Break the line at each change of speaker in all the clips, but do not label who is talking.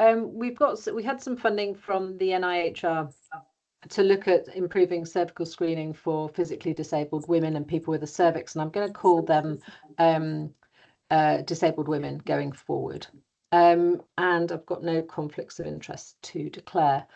we had some funding from the NIHR to look at improving cervical screening for physically disabled women and people with a cervix, and I'm going to call them disabled women going forward. And I've got no conflicts of interest to declare.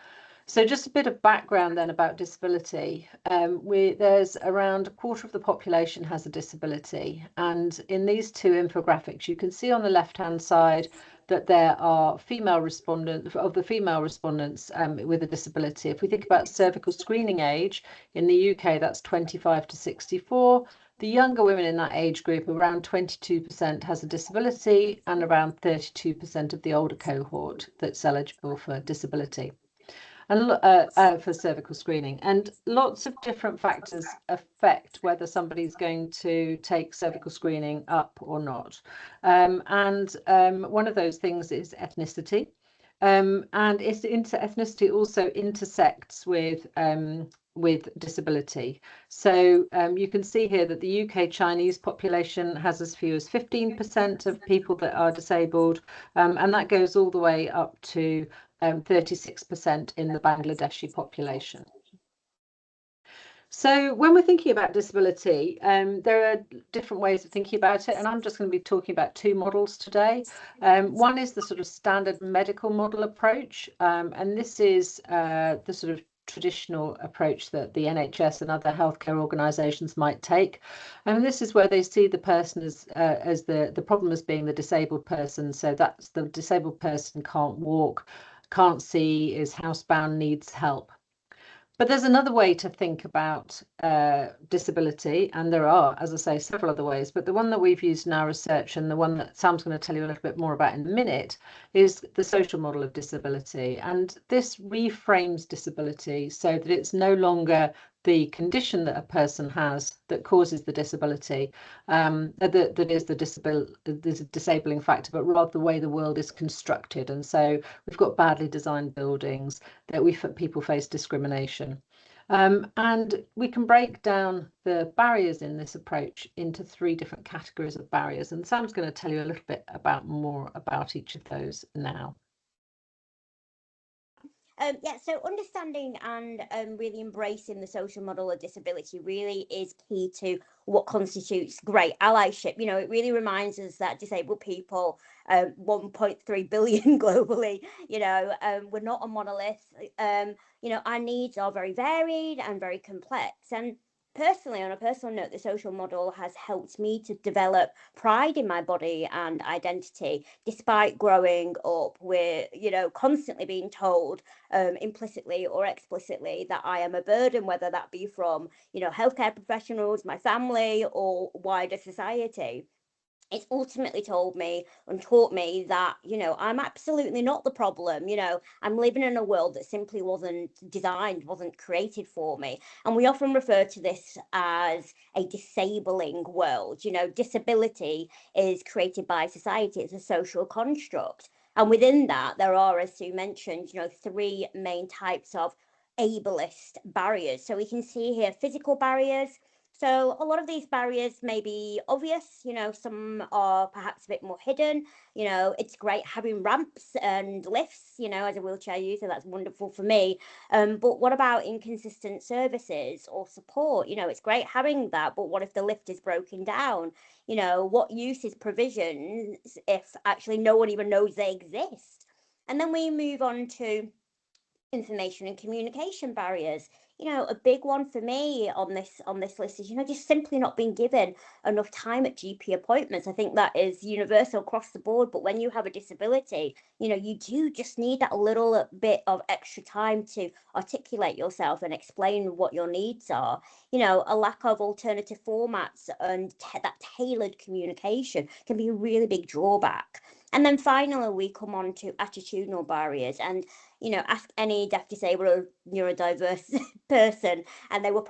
So just a bit of background then about disability. There's around a quarter of the population has a disability. And in these two infographics, you can see on the left-hand side that there are female respondents with a disability. If we think about cervical screening age, in the UK, that's 25 to 64. The younger women in that age group, around 22% has a disability, and around 32% of the older cohort that's eligible for disability and for cervical screening. And lots of different factors affect whether somebody's going to take cervical screening up or not. One of those things is ethnicity. And ethnicity also intersects with disability. So you can see here that the UK Chinese population has as few as 15% of people that are disabled, and that goes all the way up to 36% in the Bangladeshi population. So when we're thinking about disability, there are different ways of thinking about it, and I'm just going to be talking about two models today. One is the sort of standard medical model approach, and this is the sort of traditional approach that the NHS and other healthcare organisations might take. And this is where they see the person as the problem as being the disabled person. So that's the disabled person can't walk, can't see, is housebound, needs help. But there's another way to think about disability, and there are, as I say, several other ways, but the one that we've used in our research, and the one that Sam's going to tell you a little bit more about in a minute, is the social model of disability. And this reframes disability so that it's no longer the condition that a person has that causes the disability, that is the disabling factor, but rather the way the world is constructed. And so we've got badly designed buildings, that people face discrimination. And we can break down the barriers in this approach into three different categories of barriers. And Sam's going to tell you a little bit more about each of those now.
So understanding and really embracing the social model of disability really is key to what constitutes great allyship. You know, it really reminds us that disabled people, 1.3 billion globally, we're not a monolith. Our needs are very varied and very complex. And personally, on a personal note, the social model has helped me to develop pride in my body and identity, despite growing up with, constantly being told implicitly or explicitly that I am a burden, whether that be from, healthcare professionals, my family, or wider society. It's ultimately told me and taught me that, I'm absolutely not the problem. I'm living in a world that simply wasn't designed, wasn't created for me. And we often refer to this as a disabling world. Disability is created by society. It's a social construct. And within that, there are, as Sue mentioned, three main types of ableist barriers. So we can see here physical barriers. So a lot of these barriers may be obvious, some are perhaps a bit more hidden. It's great having ramps and lifts, as a wheelchair user, that's wonderful for me. But what about inconsistent services or support? It's great having that, but what if the lift is broken down? What use is provisions if actually no one even knows they exist? And then we move on to information and communication barriers. A big one for me on this list is, just simply not being given enough time at GP appointments. I think that is universal across the board, but when you have a disability, you do just need that little bit of extra time to articulate yourself and explain what your needs are. A lack of alternative formats and that tailored communication can be a really big drawback. And then finally, we come on to attitudinal barriers. And, ask any deaf, disabled or neurodiverse person, and they will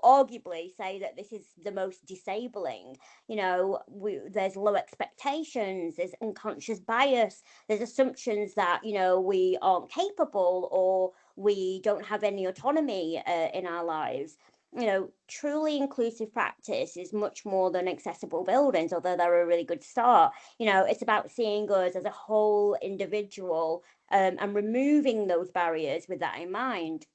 arguably say that this is the most disabling. There's low expectations, there's unconscious bias, there's assumptions that, we aren't capable or we don't have any autonomy in our lives. truly inclusive practice is much more than accessible buildings, although they're a really good start. It's about seeing us as a whole individual, and removing those barriers with that in mind.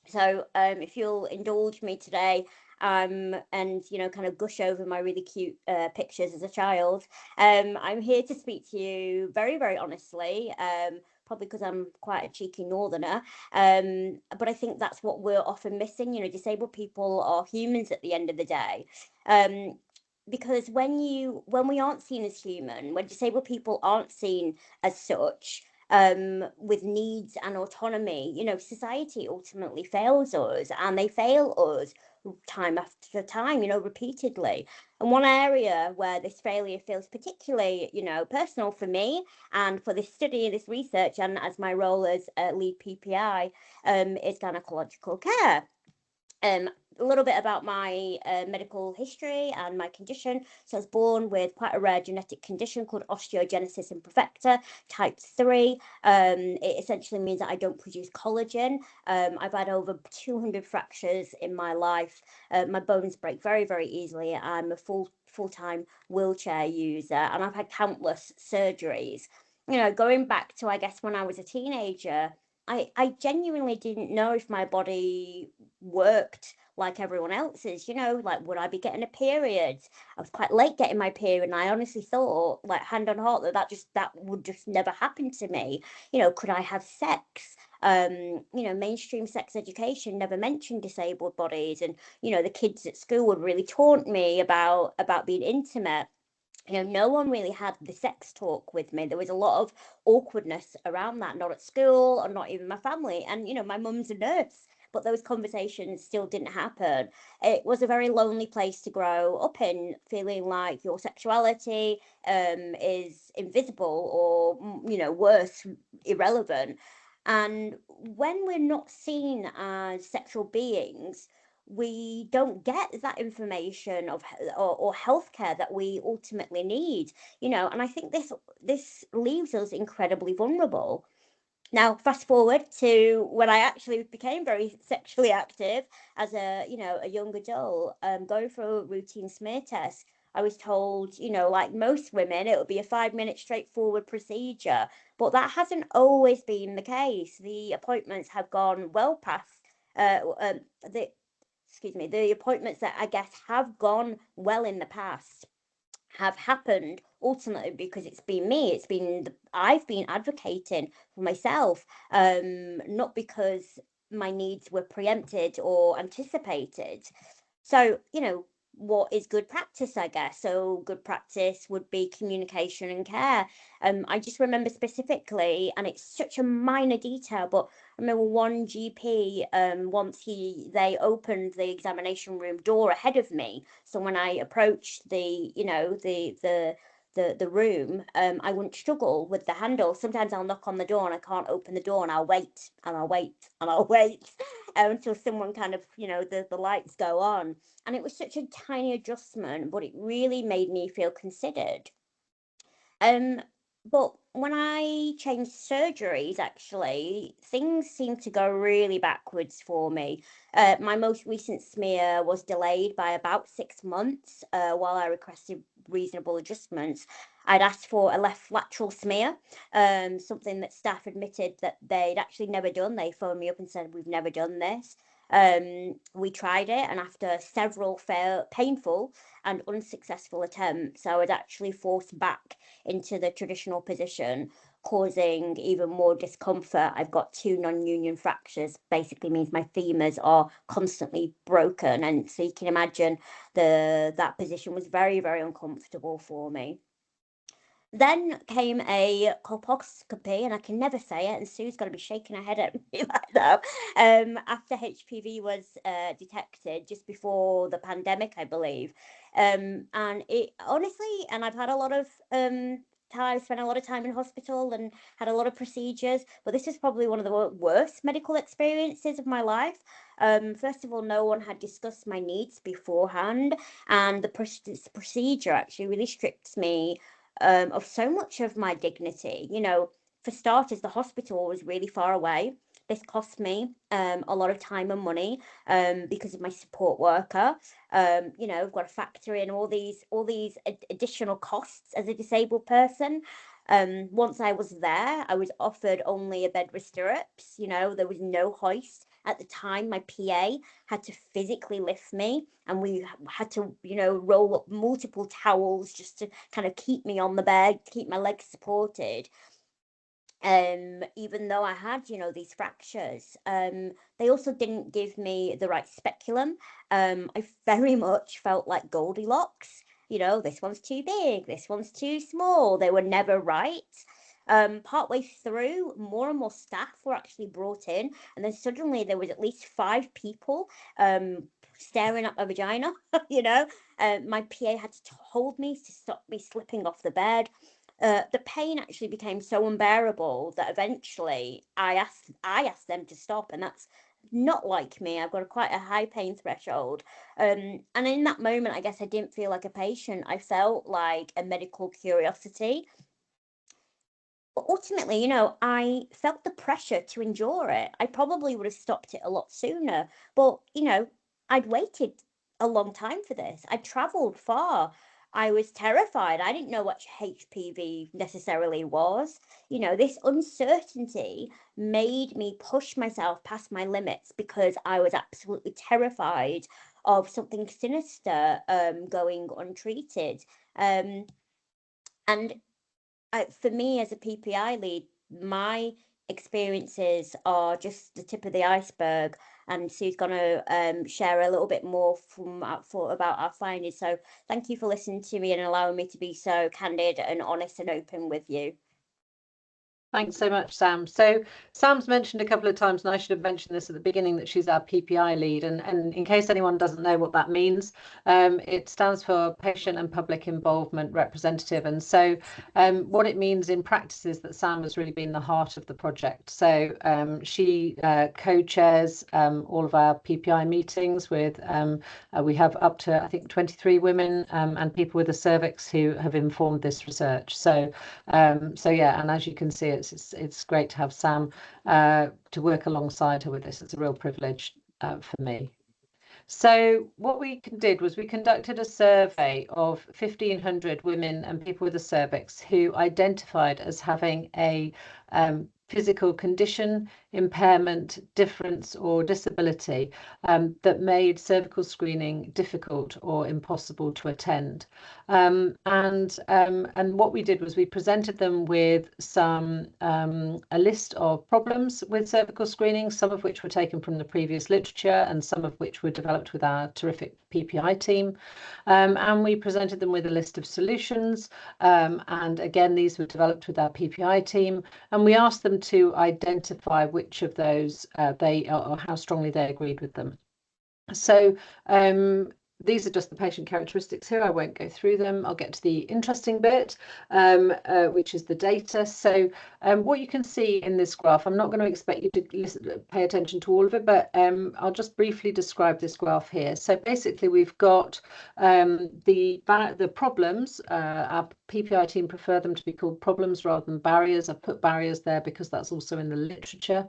So if you'll indulge me today, and kind of gush over my really cute pictures as a child, I'm here to speak to you very, very honestly. Probably because I'm quite a cheeky northerner, but I think that's what we're often missing. Disabled people are humans at the end of the day. Because when we aren't seen as human, when disabled people aren't seen as such, with needs and autonomy, society ultimately fails us, and they fail us time after time, repeatedly. And one area where this failure feels particularly, personal for me and for this study, this research, and as my role as lead PPI, is gynecological care. A little bit about my medical history and my condition. So I was born with quite a rare genetic condition called osteogenesis imperfecta type 3. It essentially means that I don't produce collagen. I've had over 200 fractures in my life. My bones break very, very easily. I'm a full-time wheelchair user, and I've had countless surgeries. Going back to, I guess, when I was a teenager, I genuinely didn't know if my body worked like everyone else's, like, would I be getting a period? I was quite late getting my period, and I honestly thought, like, hand on heart, that would just never happen to me. Could I have sex? Mainstream sex education never mentioned disabled bodies, and the kids at school would really taunt me about being intimate. No one really had the sex talk with me. There was a lot of awkwardness around that, not at school or not even my family. And, my mum's a nurse, but those conversations still didn't happen. It was a very lonely place to grow up in, feeling like your sexuality is invisible or, worse, irrelevant. And when we're not seen as sexual beings, we don't get that information or healthcare that we ultimately need, and I think this leaves us incredibly vulnerable. Now, fast forward to when I actually became very sexually active as a young adult, going for a routine smear test. I was told, like most women, it would be a 5-minute straightforward procedure, but that hasn't always been the case. The appointments have gone well past the the appointments that I guess have gone well in the past have happened ultimately because it's been me. I've been advocating for myself, not because my needs were preempted or anticipated. So, what is good practice, I guess? So, good practice would be communication and care. I just remember specifically, and it's such a minor detail, but I remember one GP, once they opened the examination room door ahead of me. So when I approached the room, I wouldn't struggle with the handle. Sometimes I'll knock on the door and I can't open the door, and I'll wait and I'll wait and I'll wait until someone kind of, the lights go on. And it was such a tiny adjustment, but it really made me feel considered. Um, but when I changed surgeries, actually, things seemed to go really backwards for me. My most recent smear was delayed by about 6 months while I requested reasonable adjustments. I'd asked for a left lateral smear, something that staff admitted that they'd actually never done. They phoned me up and said, "We've never done this." We tried it, and after several painful and unsuccessful attempts, I was actually forced back into the traditional position, causing even more discomfort. I've got 2 non-union fractures, basically means my femurs are constantly broken. And so you can imagine that position was very, very uncomfortable for me. Then came a colposcopy, and I can never say it, and Sue's got to be shaking her head at me like that. After HPV was detected just before the pandemic, I believe. And it honestly, and I've had a lot of spent a lot of time in hospital and had a lot of procedures, but this is probably one of the worst medical experiences of my life. First of all, no one had discussed my needs beforehand, and the procedure actually really stripped me of so much of my dignity. For starters, the hospital was really far away. This cost me a lot of time and money because of my support worker. You know, I've got to factor in all these additional costs as a disabled person. Once I was there, I was offered only a bed with stirrups. You know, there was no hoist. At the time, my PA had to physically lift me, and we had to, you know, roll up multiple towels just to kind of keep me on the bed, keep my legs supported. Even though I had, you know, these fractures, they also didn't give me the right speculum. I very much felt like Goldilocks. You know, this one's too big, this one's too small. They were never right. Partway through, more and more staff were actually brought in, and then suddenly there was at least 5 people staring at my vagina. You know, my PA had to hold me to stop me slipping off the bed. The pain actually became so unbearable that eventually I asked them to stop, and that's not like me. I've got quite a high pain threshold. And in that moment, I guess I didn't feel like a patient. I felt like a medical curiosity. But ultimately, you know, I felt the pressure to endure it. I probably would have stopped it a lot sooner, but, you know, I'd waited a long time for this. I traveled far. I was terrified. I didn't know what HPV necessarily was. You know, this uncertainty made me push myself past my limits because I was absolutely terrified of something sinister going untreated. And for me as a PPI lead, my experiences are just the tip of the iceberg, and Sue's going to share a little bit more about our findings. So thank you for listening to me and allowing me to be so candid and honest and open with you.
Thanks so much, Sam. So Sam's mentioned a couple of times, and I should have mentioned this at the beginning, that she's our PPI lead. And in case anyone doesn't know what that means, it stands for Patient and Public Involvement Representative. And so what it means in practice is that Sam has really been the heart of the project. So she co-chairs all of our PPI meetings with, we have up to, I think, 23 women and people with a cervix who have informed this research. So yeah, and as you can see, it's great to have Sam to work alongside her with this. It's a real privilege for me. So what we did was we conducted a survey of 1,500 women and people with a cervix who identified as having a physical condition, impairment, difference or disability that made cervical screening difficult or impossible to attend. And what we did was we presented them with a list of problems with cervical screening, some of which were taken from the previous literature and some of which were developed with our terrific PPI team. And we presented them with a list of solutions. And again, these were developed with our PPI team. And we asked them to identify which of those or how strongly they agreed with them. So these are just the patient characteristics here. I won't go through them. I'll get to the interesting bit, which is the data. So what you can see in this graph, I'm not going to expect you to pay attention to all of it, but I'll just briefly describe this graph here. So basically, we've got the problems. Our PPI team prefer them to be called problems rather than barriers. I've put barriers there because that's also in the literature.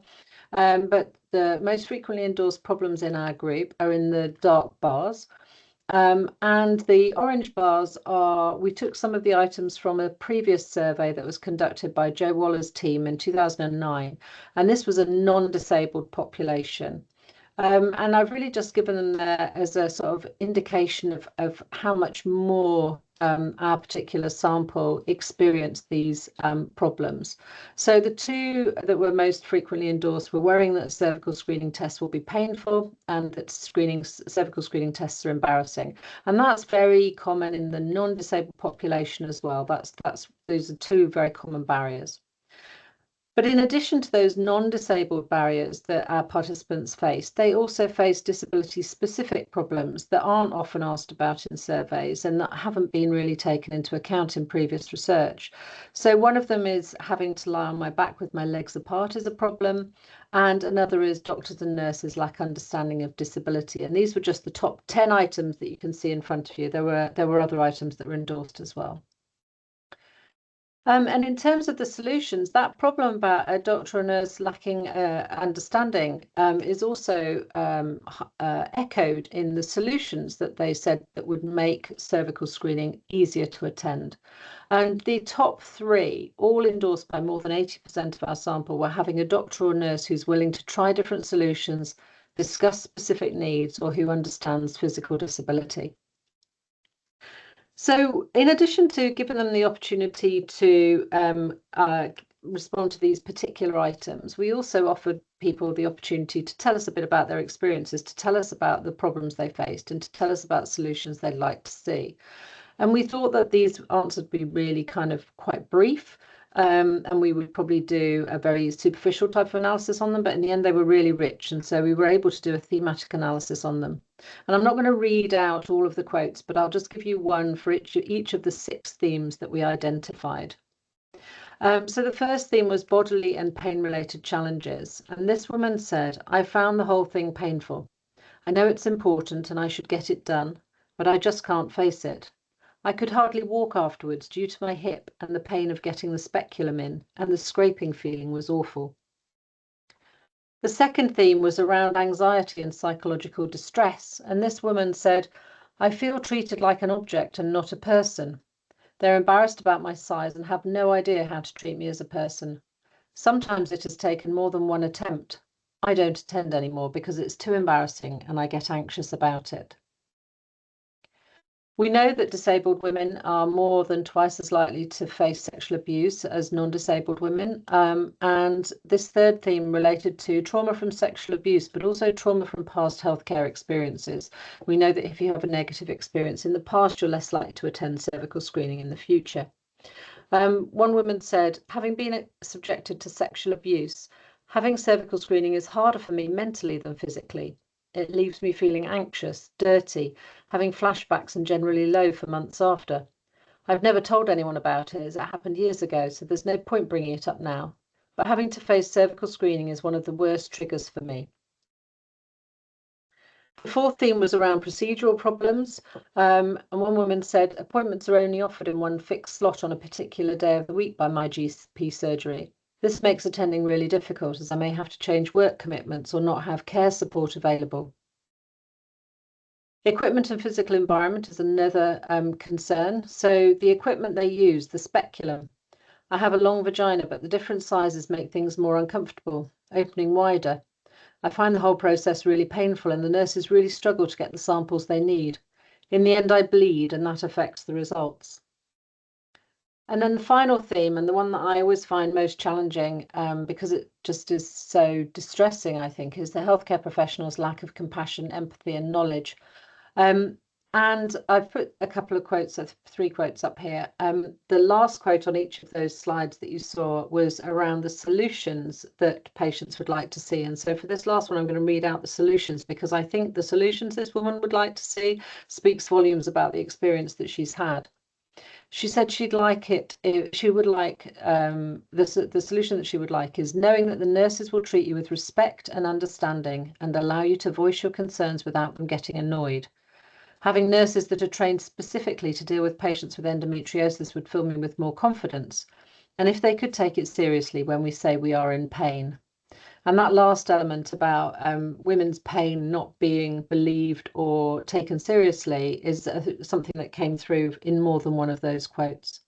But the most frequently endorsed problems in our group are in the dark bars. And the orange bars we took some of the items from a previous survey that was conducted by Joe Waller's team in 2009. And this was a non-disabled population. And I've really just given them there as a sort of indication of how much more our particular sample experienced these problems. So the two that were most frequently endorsed were worrying that cervical screening tests will be painful and that cervical screening tests are embarrassing. And that's very common in the non-disabled population as well. Those are two very common barriers. But in addition to those non-disabled barriers that our participants face, they also face disability-specific problems that aren't often asked about in surveys and that haven't been really taken into account in previous research. So one of them is having to lie on my back with my legs apart is a problem, and another is doctors and nurses lack understanding of disability. And these were just the top 10 items that you can see in front of you. There were other items that were endorsed as well. And in terms of the solutions, that problem about a doctor or nurse lacking understanding is also echoed in the solutions that they said that would make cervical screening easier to attend. And the top three, all endorsed by more than 80% of our sample, were having a doctor or nurse who's willing to try different solutions, discuss specific needs, or who understands physical disability. So in addition to giving them the opportunity to respond to these particular items, we also offered people the opportunity to tell us a bit about their experiences, to tell us about the problems they faced, and to tell us about solutions they'd like to see. And we thought that these answers would be really kind of quite brief, and we would probably do a very superficial type of analysis on them, but in the end they were really rich, and so we were able to do a thematic analysis on them. And I'm not going to read out all of the quotes, but I'll just give you one for each of the 6 themes that we identified. So the first theme was bodily and pain-related challenges, and this woman said, "I found the whole thing painful. I know it's important and I should get it done, but I just can't face it. I could hardly walk afterwards due to my hip and the pain of getting the speculum in, and the scraping feeling was awful." The second theme was around anxiety and psychological distress, and this woman said, "I feel treated like an object and not a person. They're embarrassed about my size and have no idea how to treat me as a person. Sometimes it has taken more than one attempt. I don't attend anymore because it's too embarrassing and I get anxious about it." We know that disabled women are more than twice as likely to face sexual abuse as non-disabled women. And this third theme related to trauma from sexual abuse, but also trauma from past healthcare experiences. We know that if you have a negative experience in the past, you're less likely to attend cervical screening in the future. One woman said, "Having been subjected to sexual abuse, having cervical screening is harder for me mentally than physically. It leaves me feeling anxious, dirty, having flashbacks and generally low for months after. I've never told anyone about it as it happened years ago, so there's no point bringing it up now. But having to face cervical screening is one of the worst triggers for me." The fourth theme was around procedural problems. And one woman said, "Appointments are only offered in one fixed slot on a particular day of the week by my GP surgery. This makes attending really difficult as I may have to change work commitments or not have care support available." Equipment and physical environment is another concern. So the equipment they use, the speculum. "I have a long vagina, but the different sizes make things more uncomfortable, opening wider. I find the whole process really painful and the nurses really struggle to get the samples they need. In the end, I bleed and that affects the results." And then the final theme, and the one that I always find most challenging because it just is so distressing, I think, is the healthcare professionals' lack of compassion, empathy, and knowledge. And I've put a couple of quotes, 3 quotes up here. The last quote on each of those slides that you saw was around the solutions that patients would like to see. And so for this last one, I'm going to read out the solutions because I think the solutions this woman would like to see speaks volumes about the experience that she's had. She said she'd like it, she would like, the solution that she would like is knowing that the nurses will treat you with respect and understanding and allow you to voice your concerns without them getting annoyed. Having nurses that are trained specifically to deal with patients with endometriosis would fill me with more confidence. And if they could take it seriously when we say we are in pain. And that last element about women's pain not being believed or taken seriously is something that came through in more than one of those quotes.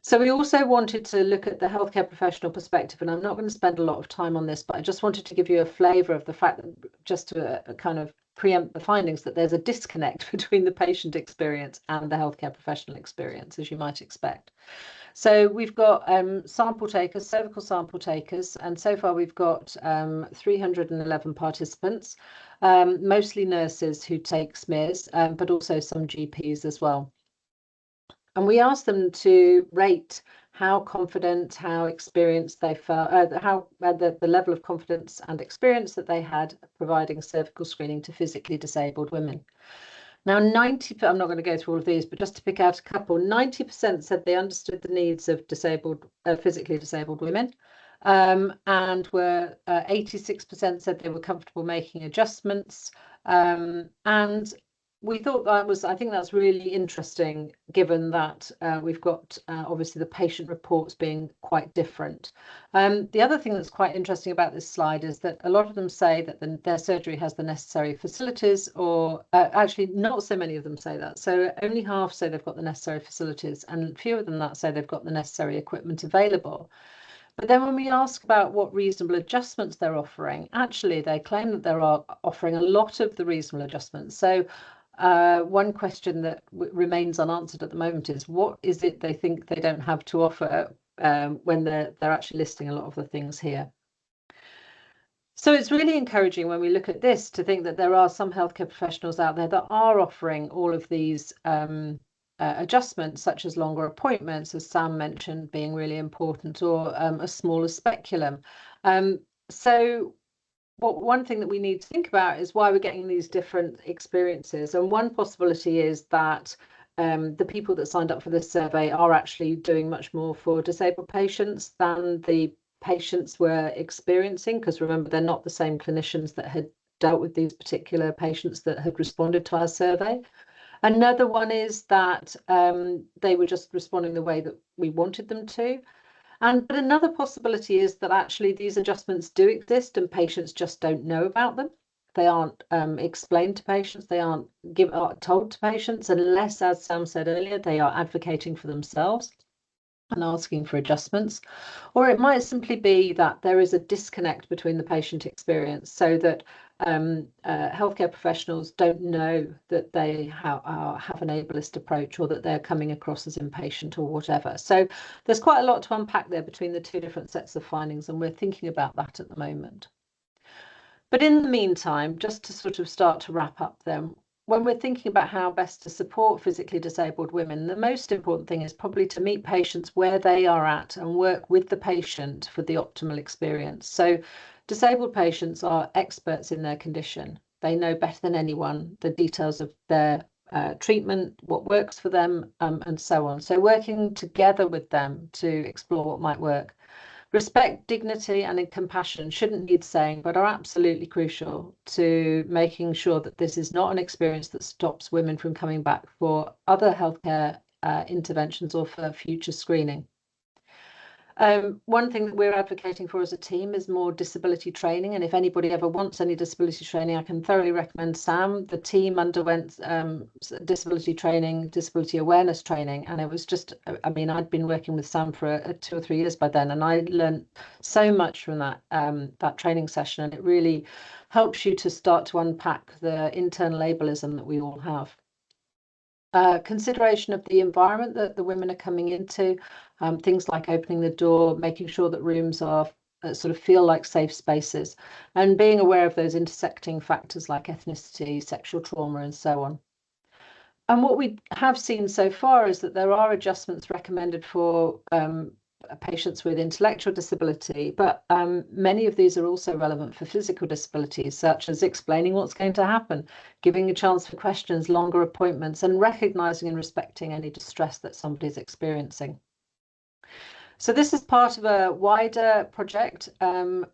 So we also wanted to look at the healthcare professional perspective, and I'm not going to spend a lot of time on this, but I just wanted to give you a flavour of the fact that, just to kind of preempt the findings, that there's a disconnect between the patient experience and the healthcare professional experience, as you might expect. So we've got sample takers, cervical sample takers, and so far we've got 311 participants, mostly nurses who take smears, but also some GPs as well. And we asked them to rate how confident, how experienced they felt, the level of confidence and experience that they had providing cervical screening to physically disabled women. Now, I'm not going to go through all of these, but just to pick out a couple, 90% said they understood the needs of physically disabled women, and were 86% said they were comfortable making adjustments, and we thought I think that's really interesting, given that we've got obviously the patient reports being quite different. The other thing that's quite interesting about this slide is that a lot of them say that their surgery has the necessary facilities, or actually not so many of them say that. So only half say they've got the necessary facilities, and fewer than that say they've got the necessary equipment available. But then when we ask about what reasonable adjustments they're offering, actually they claim that they're offering a lot of the reasonable adjustments. So one question that remains unanswered at the moment is, what is it they think they don't have to offer when they're actually listing a lot of the things here? So it's really encouraging when we look at this to think that there are some healthcare professionals out there that are offering all of these adjustments, such as longer appointments, as Sam mentioned, being really important, or a smaller speculum. So one thing that we need to think about is why we're getting these different experiences. And one possibility is that the people that signed up for this survey are actually doing much more for disabled patients than the patients were experiencing, because remember, they're not the same clinicians that had dealt with these particular patients that had responded to our survey. Another one is that they were just responding the way that we wanted them to. But another possibility is that actually these adjustments do exist and patients just don't know about them. They aren't explained to patients, they aren't told to patients, unless, as Sam said earlier, they are advocating for themselves and asking for adjustments. Or it might simply be that there is a disconnect between the patient experience, so that healthcare professionals don't know that they have an ableist approach, or that they're coming across as impatient or whatever. So there's quite a lot to unpack there between the two different sets of findings, and we're thinking about that at the moment. But in the meantime, just to sort of start to wrap up then, when we're thinking about how best to support physically disabled women, the most important thing is probably to meet patients where they are at and work with the patient for the optimal experience. So disabled patients are experts in their condition. They know better than anyone the details of their treatment, what works for them, and so on. So working together with them to explore what might work. Respect, dignity, and compassion shouldn't need saying, but are absolutely crucial to making sure that this is not an experience that stops women from coming back for other healthcare interventions or for future screening. One thing that we're advocating for as a team is more disability training. And if anybody ever wants any disability training, I can thoroughly recommend Sam. The team underwent disability training, disability awareness training. And it was just, I mean, I'd been working with Sam for 2 or 3 years by then, and I learned so much from that training session. And it really helps you to start to unpack the internal ableism that we all have. Consideration of the environment that the women are coming into, things like opening the door, making sure that rooms are sort of feel like safe spaces, and being aware of those intersecting factors like ethnicity, sexual trauma, and so on. And what we have seen so far is that there are adjustments recommended for patients with intellectual disability, but many of these are also relevant for physical disabilities, such as explaining what's going to happen, giving a chance for questions, longer appointments, and recognizing and respecting any distress that somebody's experiencing. So this is part of a wider project.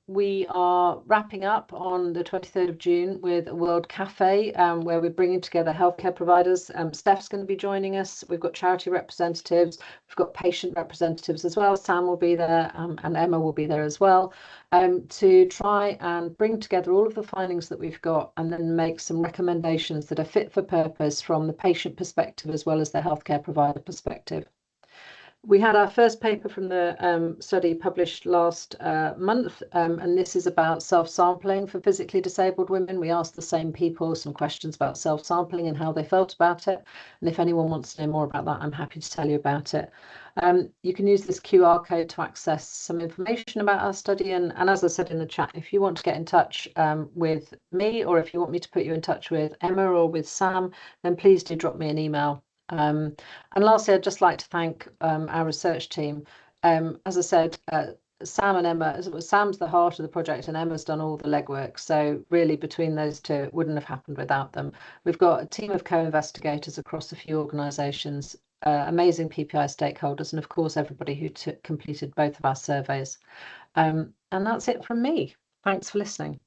We are wrapping up on the 23rd of June with a World Cafe, where we're bringing together healthcare providers. Steph's going to be joining us. We've got charity representatives. We've got patient representatives as well. Sam will be there, and Emma will be there as well, to try and bring together all of the findings that we've got, and then make some recommendations that are fit for purpose from the patient perspective as well as the healthcare provider perspective. We had our first paper from the study published last month, and this is about self-sampling for physically disabled women. We asked the same people some questions about self-sampling and how they felt about it. And if anyone wants to know more about that, I'm happy to tell you about it. You can use this QR code to access some information about our study. And as I said in the chat, if you want to get in touch with me, or if you want me to put you in touch with Emma or with Sam, then please do drop me an email. And lastly, I'd just like to thank our research team. As I said, Sam and Emma, Sam's the heart of the project, and Emma's done all the legwork. So really, between those two, it wouldn't have happened without them. We've got a team of co-investigators across a few organisations, amazing PPI stakeholders, and of course, everybody who completed both of our surveys. And that's it from me. Thanks for listening.